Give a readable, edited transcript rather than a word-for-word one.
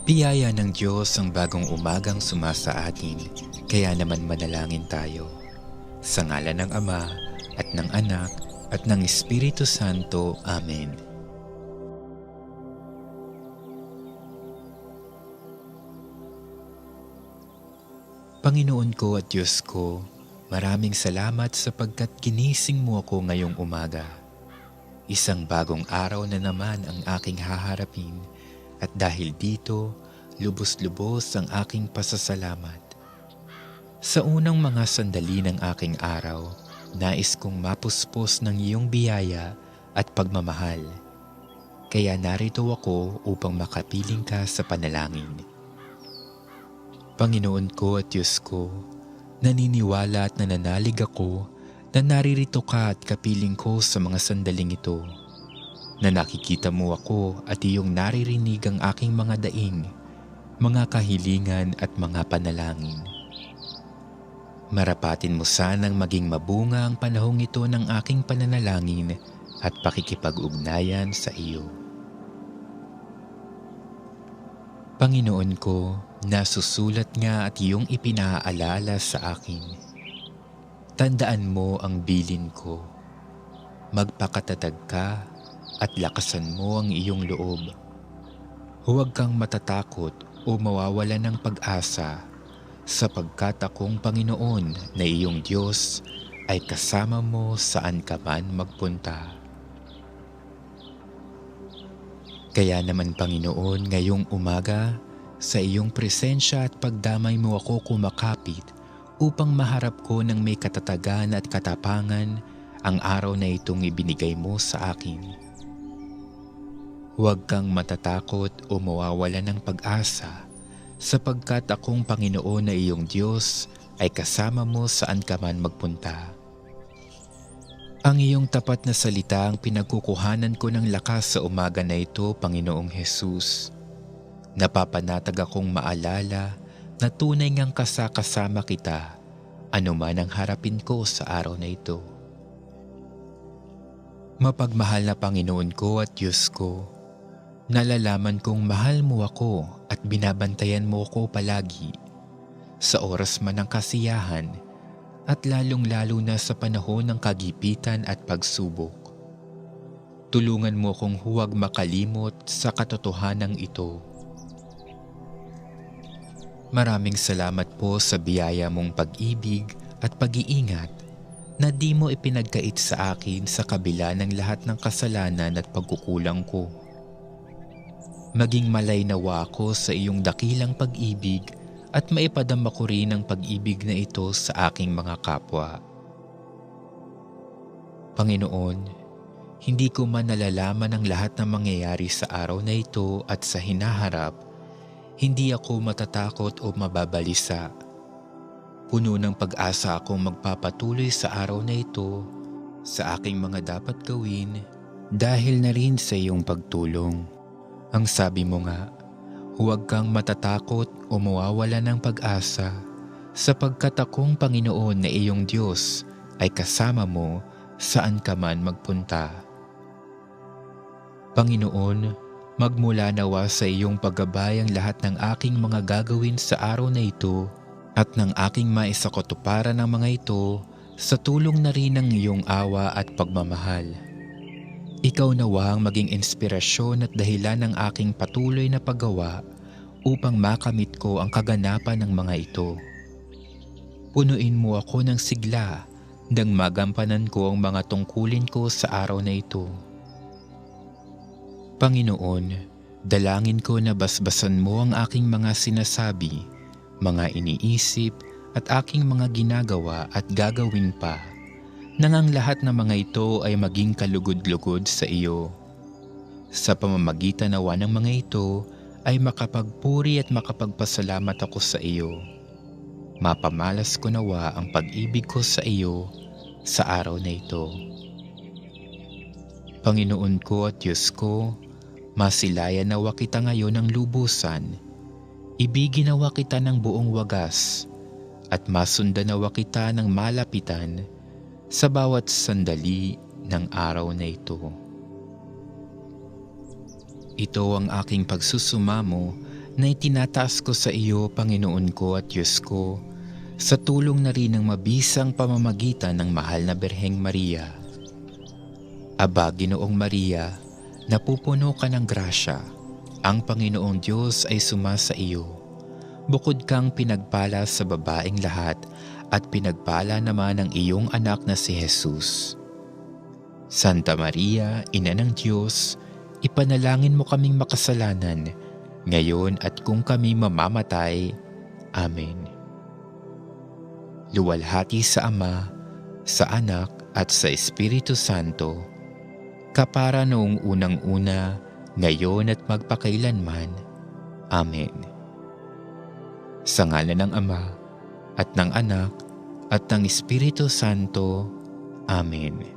Biyaya ng Diyos ang bagong umagang sumasa atin, kaya naman manalangin tayo. Sa ngalan ng Ama, at ng Anak, at ng Espiritu Santo. Amen. Panginoon ko at Diyos ko, maraming salamat sapagkat ginising mo ako ngayong umaga. Isang bagong araw na naman ang aking haharapin, at dahil dito, lubos-lubos ang aking pasasalamat. Sa unang mga sandali ng aking araw, nais kong mapuspos ng iyong biyaya at pagmamahal. Kaya narito ako upang makapiling ka sa panalangin. Panginoon ko at Diyos ko, naniniwala at nananalig ako na naririto ka at kapiling ko sa mga sandaling ito, na nakikita mo ako at iyong naririnig ang aking mga daing, mga kahilingan at mga panalangin. Marapatin mo sanang maging mabunga ang panahong ito ng aking pananalangin at pakikipag-ugnayan sa iyo. Panginoon ko, nasusulat nga at iyong ipinaalala sa akin. Tandaan mo ang bilin ko. Magpakatatag ka at lakasan mo ang iyong loob. Huwag kang matatakot o mawawala ng pag-asa, sapagkat akong Panginoon na iyong Diyos ay kasama mo saan ka man magpunta. Kaya naman Panginoon, ngayong umaga, sa iyong presensya at pagdamay mo ako kumakapit upang maharap ko ng may katatagan at katapangan ang araw na itong ibinigay mo sa akin. Huwag kang matatakot o mawawala ng pag-asa, sapagkat akong Panginoon na iyong Diyos ay kasama mo saan ka man magpunta. Ang iyong tapat na salita ang pinagkukuhanan ko ng lakas sa umaga na ito, Panginoong Hesus. Napapanatag akong maalala na tunay ngang kasama kita, anuman ang harapin ko sa araw na ito. Mapagmahal na Panginoon ko at Diyos ko, nalalaman kong mahal mo ako at binabantayan mo ako palagi, sa oras man ng kasiyahan at lalong-lalo na sa panahon ng kagipitan at pagsubok. Tulungan mo akong huwag makalimot sa katotohanan ito. Maraming salamat po sa biyaya mong pag-ibig at pag-iingat na di mo ipinagkait sa akin sa kabila ng lahat ng kasalanan at pagkukulang ko. Maging malaynawa ako sa iyong dakilang pag-ibig at maipadama ko rin ang pag-ibig na ito sa aking mga kapwa. Panginoon, hindi ko man nalalaman ang lahat ng mangyayari sa araw na ito at sa hinaharap, hindi ako matatakot o mababalisa. Puno ng pag-asa akong magpapatuloy sa araw na ito sa aking mga dapat gawin dahil na rin sa iyong pagtulong. Ang sabi mo nga, huwag kang matatakot o mawawala ng pag-asa, sapagkat akong Panginoon na iyong Diyos ay kasama mo saan ka man magpunta. Panginoon, magmula nawa sa iyong paggabay ang lahat ng aking mga gagawin sa araw na ito at ng aking maisakotuparan ng mga ito sa tulong na rin ng iyong awa at pagmamahal. Ikaw nawa ang maging inspirasyon at dahilan ng aking patuloy na paggawa upang makamit ko ang kaganapan ng mga ito. Punuin mo ako ng sigla nang magampanan ko ang mga tungkulin ko sa araw na ito. Panginoon, dalangin ko na basbasan mo ang aking mga sinasabi, mga iniisip at aking mga ginagawa at gagawin pa, nang ang lahat ng mga ito ay maging kalugod-lugod sa iyo. Sa pamamagitan nawa ng mga ito ay makapagpuri at makapagpasalamat ako sa iyo. Mapamalas ko nawa ang pag-ibig ko sa iyo sa araw na ito. Panginoon ko at Diyos ko, masilayan nawa kita ngayon ng lubusan. Ibigin nawa kita ng buong wagas at masundan nawa kita ng malapitan, sa bawat sandali ng araw na ito. Ito ang aking pagsusumamo na itinataas ko sa iyo, Panginoon ko at Diyos ko, sa tulong na rin ng mabisang pamamagitan ng mahal na Birheng Maria. Aba, Ginoong Maria, napupuno ka ng grasya. Ang Panginoong Diyos ay sumasa iyo. Bukod kang pinagpala sa babaeng lahat at pinagpala naman ang iyong anak na si Jesus. Santa Maria, Ina ng Diyos, ipanalangin mo kaming makasalanan, ngayon at kung kami mamamatay. Amen. Luwalhati sa Ama, sa Anak at sa Espiritu Santo, kapara noong unang-una, ngayon at magpakailanman. Amen. Sa ngalan ng Ama, at ng Anak, at ng Espiritu Santo. Amen.